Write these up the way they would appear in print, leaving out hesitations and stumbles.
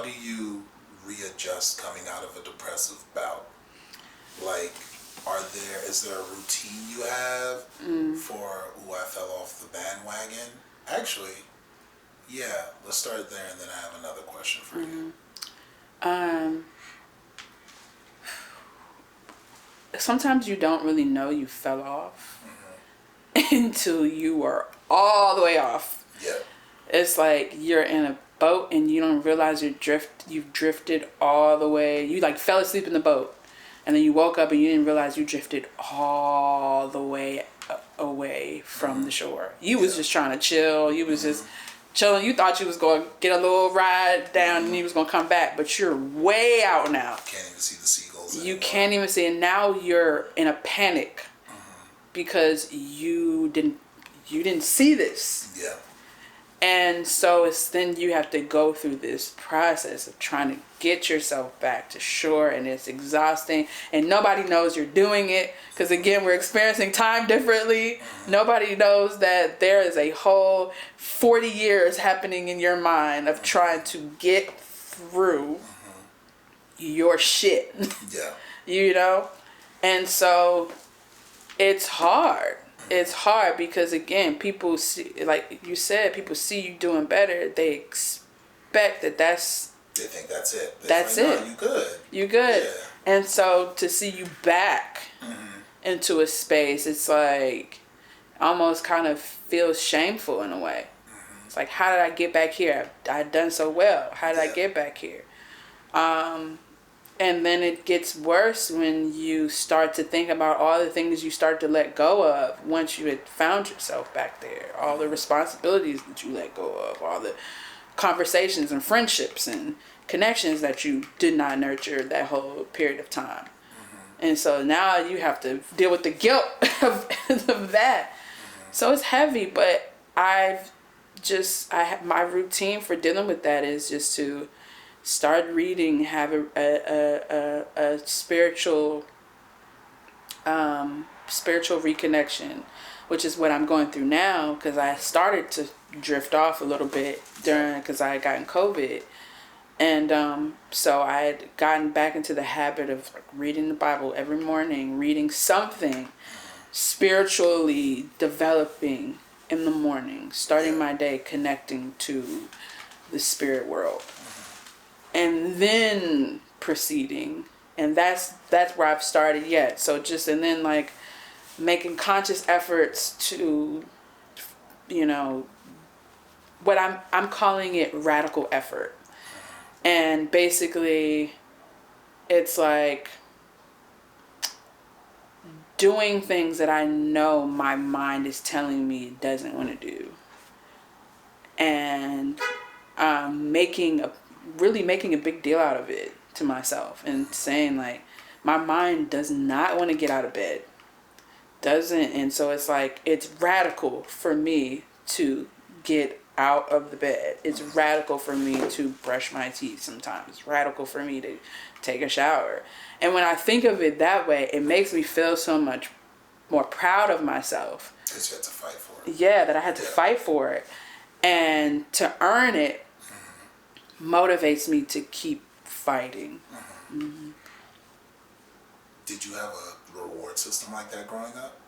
do you readjust coming out of a depressive bout? Like, is there a routine you have for, I fell off the bandwagon? Actually, yeah, let's start there, and then I have another question for you. Sometimes you don't really know you fell off until you are all the way off. Yeah. It's like you're in a boat and you don't realize you've drifted all the way. You like fell asleep in the boat, and then you woke up and you didn't realize you drifted all the way away from the shore. You was just trying to chill. You was just chilling. You thought you was going to get a little ride down and you was going to come back, but you're way out now. Can't even see the seagulls anymore. You can't even see it. Now you're in a panic because you didn't see this. Yeah. And so then you have to go through this process of trying to get yourself back to shore, and it's exhausting, and nobody knows you're doing it because, again, we're experiencing time differently. Nobody knows that there is a whole 40 years happening in your mind of trying to get through your shit. Yeah. You know? And so it's hard. It's hard because, again, people see, like you said, people see you doing better. They expect that's... They think that's it. That's like, it. No, you good. You good. Yeah. And so to see you back into a space, it's like almost kind of feels shameful in a way. It's like, how did I get back here? I've done so well. How did I get back here? And then it gets worse when you start to think about all the things you start to let go of once you had found yourself back there. All the responsibilities that you let go of, all the conversations and friendships and connections that you did not nurture that whole period of time. And so now you have to deal with the guilt of that. So it's heavy, but I have my routine for dealing with that is just to start reading, have a spiritual reconnection, which is what I'm going through now, because I started to drift off a little bit because I had gotten COVID. And so I had gotten back into the habit of reading the Bible every morning, reading something, spiritually developing in the morning, starting my day connecting to the spirit world. And then proceeding, and that's where I've started yet. So and then like making conscious efforts to, what I'm calling it radical effort. And basically it's like doing things that I know my mind is telling me it doesn't want to do, and making a big deal out of it to myself and saying like, my mind does not want to get out of bed. And so it's like, it's radical for me to get out of the bed. It's radical for me to brush my teeth sometimes. It's radical for me to take a shower. And when I think of it that way, it makes me feel so much more proud of myself. Because you had to fight for it. Yeah, that I had to fight for it. And to earn it motivates me to keep fighting. Did you have a reward system like that growing up?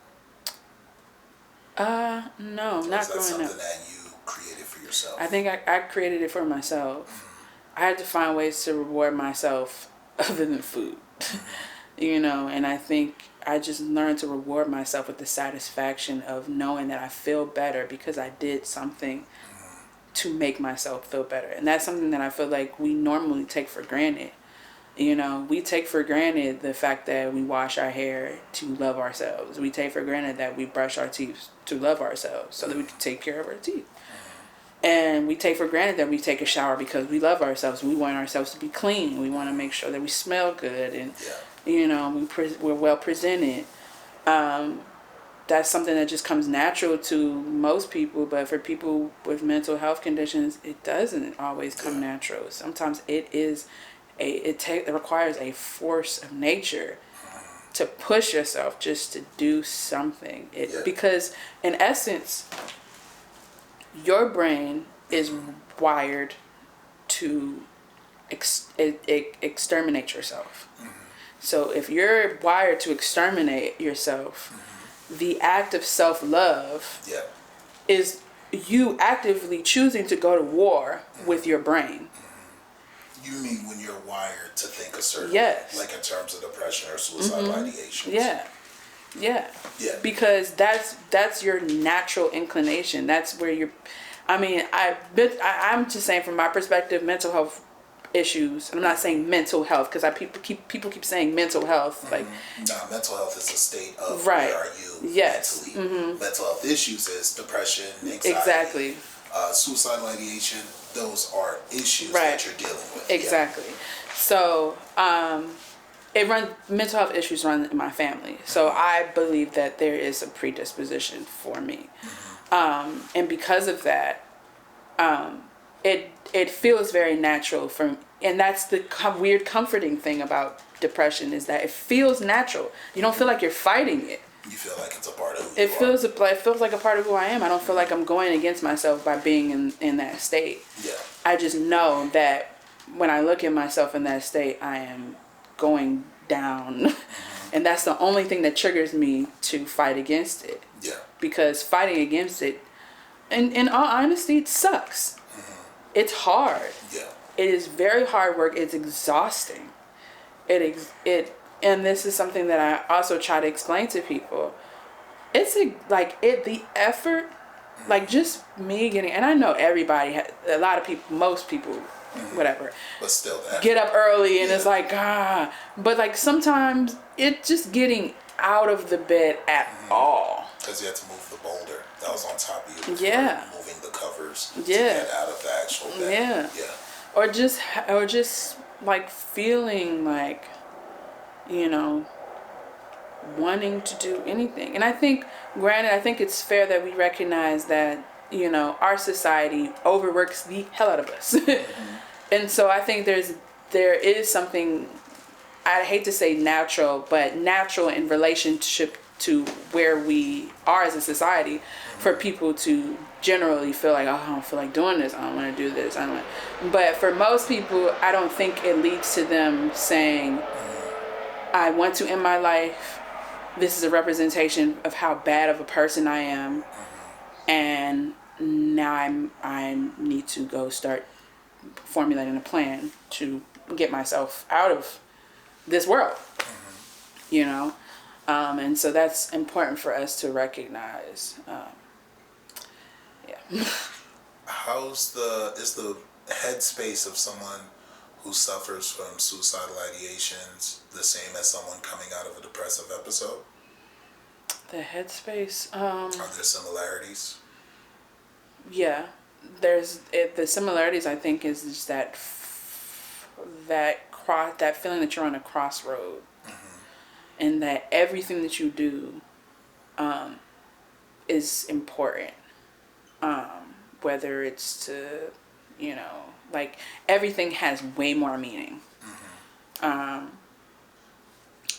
No, not growing up. Is that something that you created for yourself? I think I created it for myself. I had to find ways to reward myself other than food. And I think I just learned to reward myself with the satisfaction of knowing that I feel better because I did something to make myself feel better. And that's something that I feel like we normally take for granted. We take for granted the fact that we wash our hair to love ourselves. We take for granted that we brush our teeth to love ourselves so that we can take care of our teeth. And we take for granted that we take a shower because we love ourselves. We want ourselves to be clean. We want to make sure that we smell good and, we're well presented. That's something that just comes natural to most people, but for people with mental health conditions, it doesn't always come natural. Sometimes it requires a force of nature to push yourself just to do something. Because in essence, your brain is wired to it exterminates yourself. So if you're wired to exterminate yourself, the act of self-love is you actively choosing to go to war with your brain. You mean when you're wired to think a certain Yes. way, like in terms of depression or suicidal ideations? Yeah. Because that's your natural inclination. That's where you're. I mean, I'm just saying from my perspective, mental health issues. And I'm not saying mental health because people keep saying mental health. Like, mental health is a state of right. Where are you Yes. mentally. Mental health issues is depression, anxiety, exactly. Suicidal ideation. Those are issues right. that you're dealing with. Exactly. So, mental health issues run in my family. So I believe that there is a predisposition for me. And because of that, it feels very natural and that's the weird comforting thing about depression is that it feels natural. You don't feel like you're fighting it. You feel like it's a part of who it feels like a part of who I am. I don't feel like I'm going against myself by being in that state. Yeah. I just know that when I look at myself in that state, I am going down. And that's the only thing that triggers me to fight against it. Yeah. Because fighting against it, in all honesty, it sucks. It's hard. Yeah. It is very hard work. It's exhausting. And this is something that I also try to explain to people. It's the effort, like just me getting, and I know everybody, a lot of people, most people, whatever. But still, get up early and it's like, but like sometimes it just getting out of the bed at all. Because you had to move the boulder that was on top of you. Moving the covers. To get out of the actual bed. Yeah. Or just like feeling like, wanting to do anything. And I think it's fair that we recognize that, our society overworks the hell out of us. And so I think there is something, I hate to say natural, but natural in relationship to where we are as a society for people to generally feel like, oh, I don't feel like doing this. I don't want to do this. But for most people, I don't think it leads to them saying, I want to end my life. This is a representation of how bad of a person I am. And now I need to go start formulating a plan to get myself out of this world. And so that's important for us to recognize. Is the headspace of someone who suffers from suicidal ideations the same as someone coming out of a depressive episode? The headspace. Are there similarities? Yeah, the similarities. I think is just that feeling that you're on a crossroad, and that everything that you do is important. Whether it's to, like everything has way more meaning.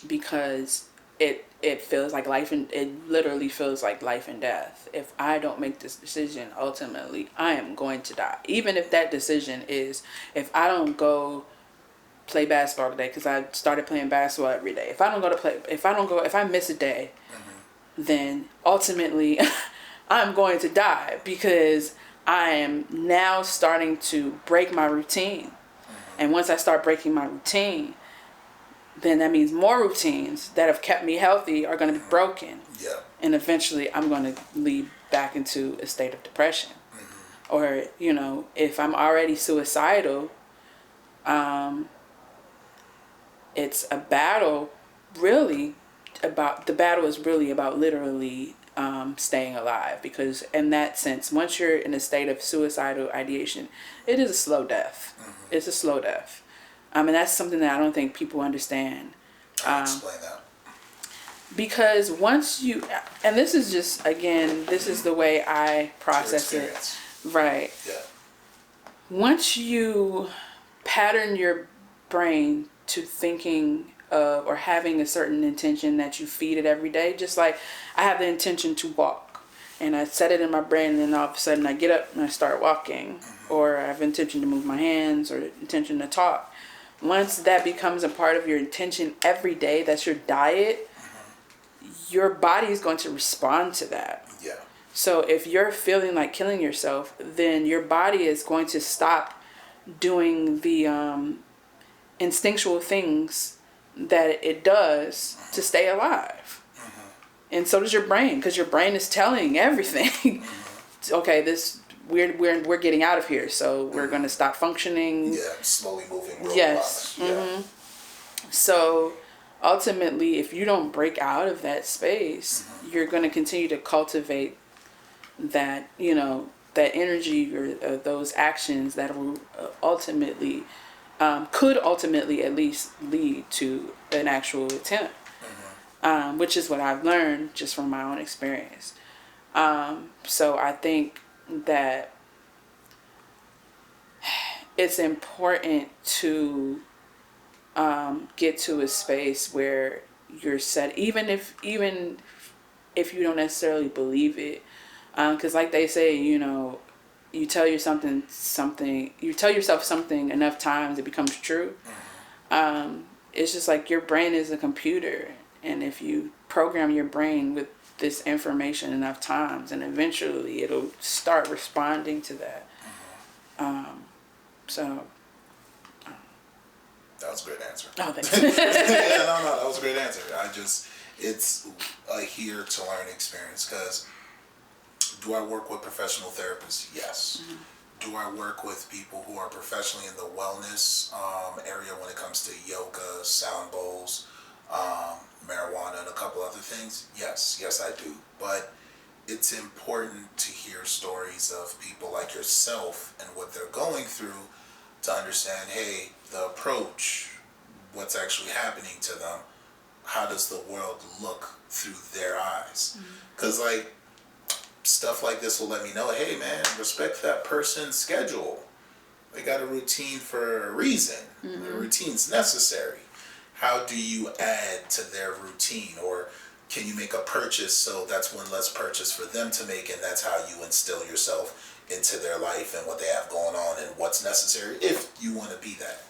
Because it feels like it literally feels like life and death. If I don't make this decision, ultimately I am going to die. Even if that decision is, if I don't go play basketball today, because I started playing basketball every day. If I miss a day, then ultimately I'm going to die because I am now starting to break my routine. And once I start breaking my routine, then that means more routines that have kept me healthy are going to be broken. Yeah. And eventually I'm going to lead back into a state of depression. Or, if I'm already suicidal, it's a battle really about, the battle is really about literally staying alive, because in that sense, once you're in a state of suicidal ideation, it is a slow death. It's a slow death. And that's something that I don't think people understand. Explain that. Because once you, and this is just, again, this is the way I process it. Right. Yeah. Once you pattern your brain to thinking of or having a certain intention that you feed it every day, just like I have the intention to walk and I set it in my brain, and then all of a sudden I get up and I start walking, or I have intention to move my hands or intention to talk. Once that becomes a part of your intention every day, that's your diet, your body is going to respond to that. Yeah. So if you're feeling like killing yourself, then your body is going to stop doing the instinctual things that it does to stay alive. And so does your brain, because your brain is telling everything. Okay, this we're getting out of here, so we're going to stop functioning. Yeah, slowly moving robots. Yes. Yeah. So ultimately, if you don't break out of that space, you're going to continue to cultivate that, that energy or those actions that will ultimately, could ultimately at least lead to an actual attempt, which is what I've learned just from my own experience. So I think that it's important to get to a space where you're set, even if you don't necessarily believe it, because like they say, you tell you you tell yourself something enough times, it becomes true. It's just like your brain is a computer, and if you program your brain with this information enough times, and eventually it'll start responding to that. So that was a great answer. Oh, thanks. Yeah, no, that was a great answer. It's a here to learn experience, because do I work with professional therapists? Yes. Do I work with people who are professionally in the wellness area when it comes to yoga, sound bowls, marijuana, and a couple other things? Yes, I do. But it's important to hear stories of people like yourself and what they're going through to understand, hey, the approach, what's actually happening to them, how does the world look through their eyes? Because stuff like this will let me know, hey man, respect that person's schedule. They got a routine for a reason. The routine's necessary. How do you add to their routine? Or can you make a purchase so that's one less purchase for them to make, and that's how you instill yourself into their life and what they have going on and what's necessary if you want to be that.